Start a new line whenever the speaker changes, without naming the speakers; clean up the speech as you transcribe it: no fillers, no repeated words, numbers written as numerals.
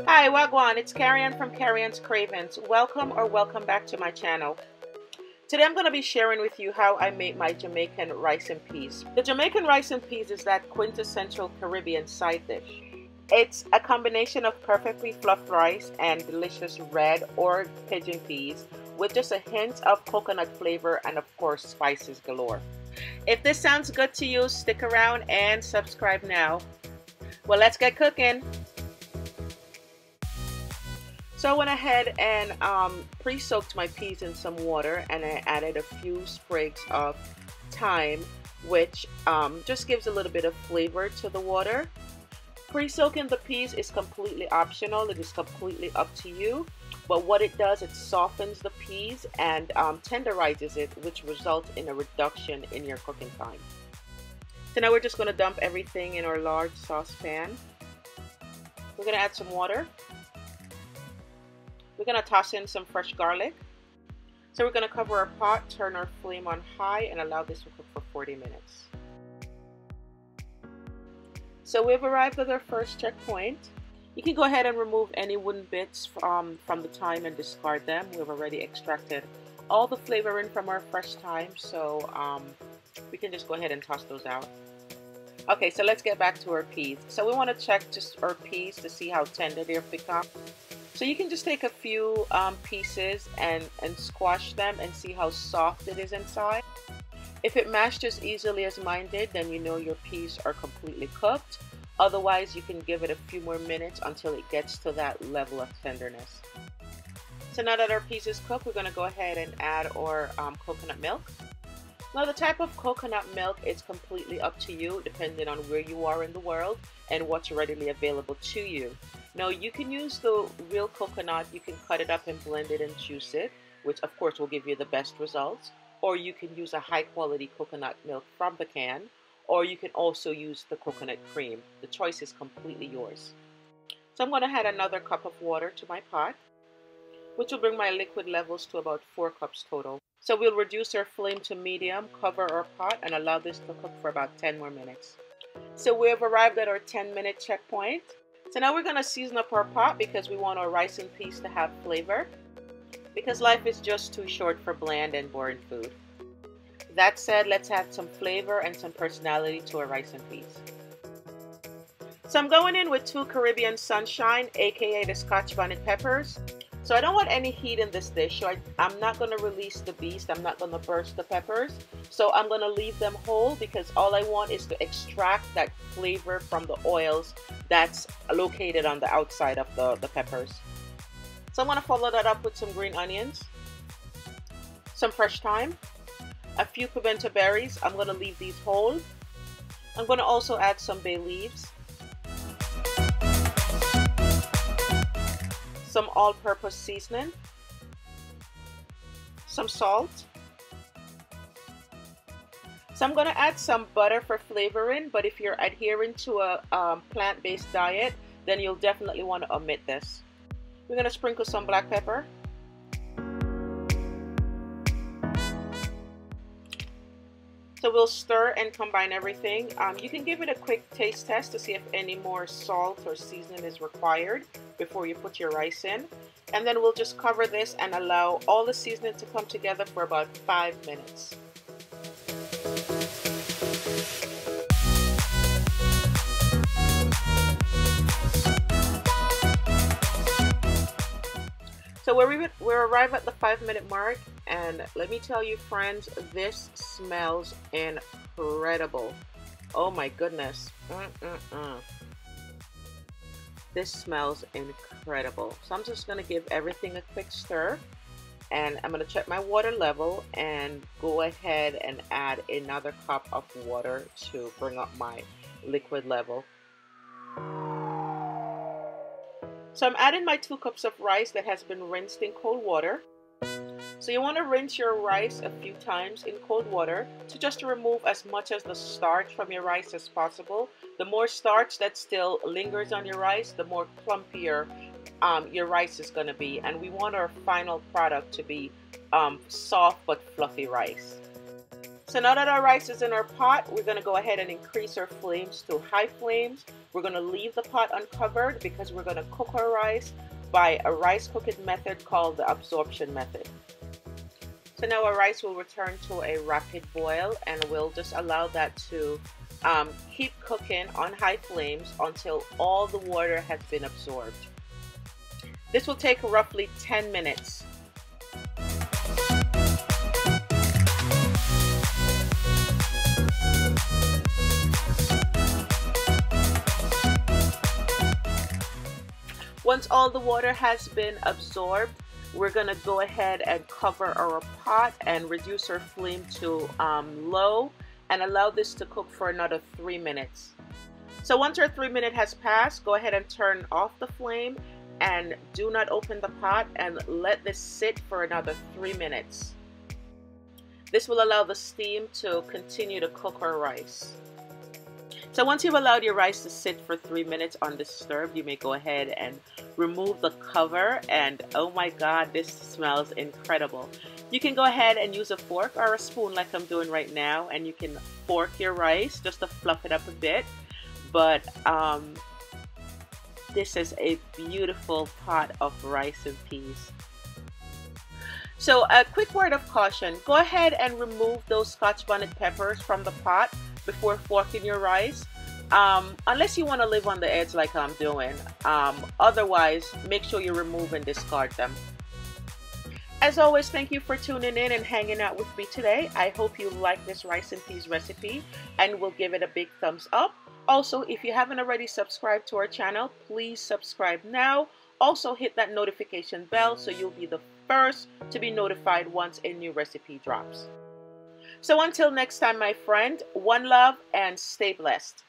Hi, Wagwan, it's Kerri-Ann from Kerri-Ann's Cravings. Welcome back to my channel. Today I'm going to be sharing with you how I make my Jamaican rice and peas. The Jamaican rice and peas is that quintessential Caribbean side dish. It's a combination of perfectly fluffed rice and delicious red or pigeon peas with just a hint of coconut flavor and of course spices galore. If this sounds good to you, stick around and subscribe now. Well, let's get cooking. So I went ahead and pre-soaked my peas in some water, and I added a few sprigs of thyme, which just gives a little bit of flavor to the water. Pre-soaking the peas is completely optional. It is completely up to you. But what it does, it softens the peas and tenderizes it, which results in a reduction in your cooking time. So now we're just going to dump everything in our large saucepan. We're going to add some water. We're going to toss in some fresh garlic. So we're going to cover our pot, turn our flame on high, and allow this to cook for 40 minutes. So we've arrived at our first checkpoint. You can go ahead and remove any wooden bits from the thyme and discard them. We've already extracted all the flavor in from our fresh thyme, so we can just go ahead and toss those out. Okay, so let's get back to our peas. So we want to check just our peas to see how tender they've become. So you can just take a few pieces and squash them and see how soft it is inside. If it mashed as easily as mine did, then you know your peas are completely cooked. Otherwise, you can give it a few more minutes until it gets to that level of tenderness. So now that our peas is cooked, we're going to go ahead and add our coconut milk. Now the type of coconut milk is completely up to you, depending on where you are in the world and what's readily available to you. Now you can use the real coconut, you can cut it up and blend it and juice it, which of course will give you the best results. Or you can use a high quality coconut milk from the can, or you can also use the coconut cream. The choice is completely yours. So I'm going to add another cup of water to my pot, which will bring my liquid levels to about 4 cups total. So we'll reduce our flame to medium, cover our pot, and allow this to cook for about 10 more minutes. So we have arrived at our 10-minute checkpoint. So now we're going to season up our pot because we want our rice and peas to have flavor, because life is just too short for bland and boring food. That said, let's add some flavor and some personality to our rice and peas. So I'm going in with 2 Caribbean Sunshine, aka the Scotch bonnet peppers. So I don't want any heat in this dish, so I'm not going to release the beast. I'm not going to burst the peppers. So I'm going to leave them whole because all I want is to extract that flavor from the oils that's located on the outside of the peppers. So I'm going to follow that up with some green onions, some fresh thyme, a few pimento berries. I'm going to leave these whole. I'm going to also add some bay leaves, some all-purpose seasoning, some salt. So I'm going to add some butter for flavoring, but if you're adhering to a plant-based diet, then you'll definitely want to omit this. We're going to sprinkle some black pepper. So we'll stir and combine everything. You can give it a quick taste test to see if any more salt or seasoning is required before you put your rice in. And then we'll just cover this and allow all the seasoning to come together for about 5 minutes. So we're arrived at the 5-minute mark, and let me tell you friends, this smells incredible. Oh my goodness. This smells incredible. So I'm just going to give everything a quick stir, and I'm going to check my water level and go ahead and add another cup of water to bring up my liquid level. So I'm adding my 2 cups of rice that has been rinsed in cold water. So you want to rinse your rice a few times in cold water to just remove as much as the starch from your rice as possible. The more starch that still lingers on your rice, the more clumpier your rice is going to be. And we want our final product to be soft but fluffy rice. So now that our rice is in our pot, we're going to go ahead and increase our flames to high flames We're going to leave the pot uncovered because we're going to cook our rice by a rice cooking method called the absorption method. So now our rice will return to a rapid boil, and we'll just allow that to keep cooking on high flames until all the water has been absorbed. This will take roughly 10 minutes. Once all the water has been absorbed, we're going to go ahead and cover our pot and reduce our flame to low and allow this to cook for another 3 minutes. So once our 3 minutes has passed, go ahead and turn off the flame and do not open the pot and let this sit for another 3 minutes. This will allow the steam to continue to cook our rice. So once you've allowed your rice to sit for 3 minutes undisturbed, you may go ahead and remove the cover, and oh my god, this smells incredible. You can go ahead and use a fork or a spoon like I'm doing right now, and you can fork your rice just to fluff it up a bit. But this is a beautiful pot of rice and peas. So a quick word of caution, go ahead and remove those Scotch bonnet peppers from the pot before forking your rice, unless you want to live on the edge like I'm doing. Otherwise, make sure you remove and discard them. As always, thank you for tuning in and hanging out with me today. I hope you like this rice and peas recipe and will give it a big thumbs up. Also, if you haven't already subscribed to our channel, please subscribe now. Also, hit that notification bell so you'll be the first to be notified once a new recipe drops. So until next time, my friend, one love and stay blessed.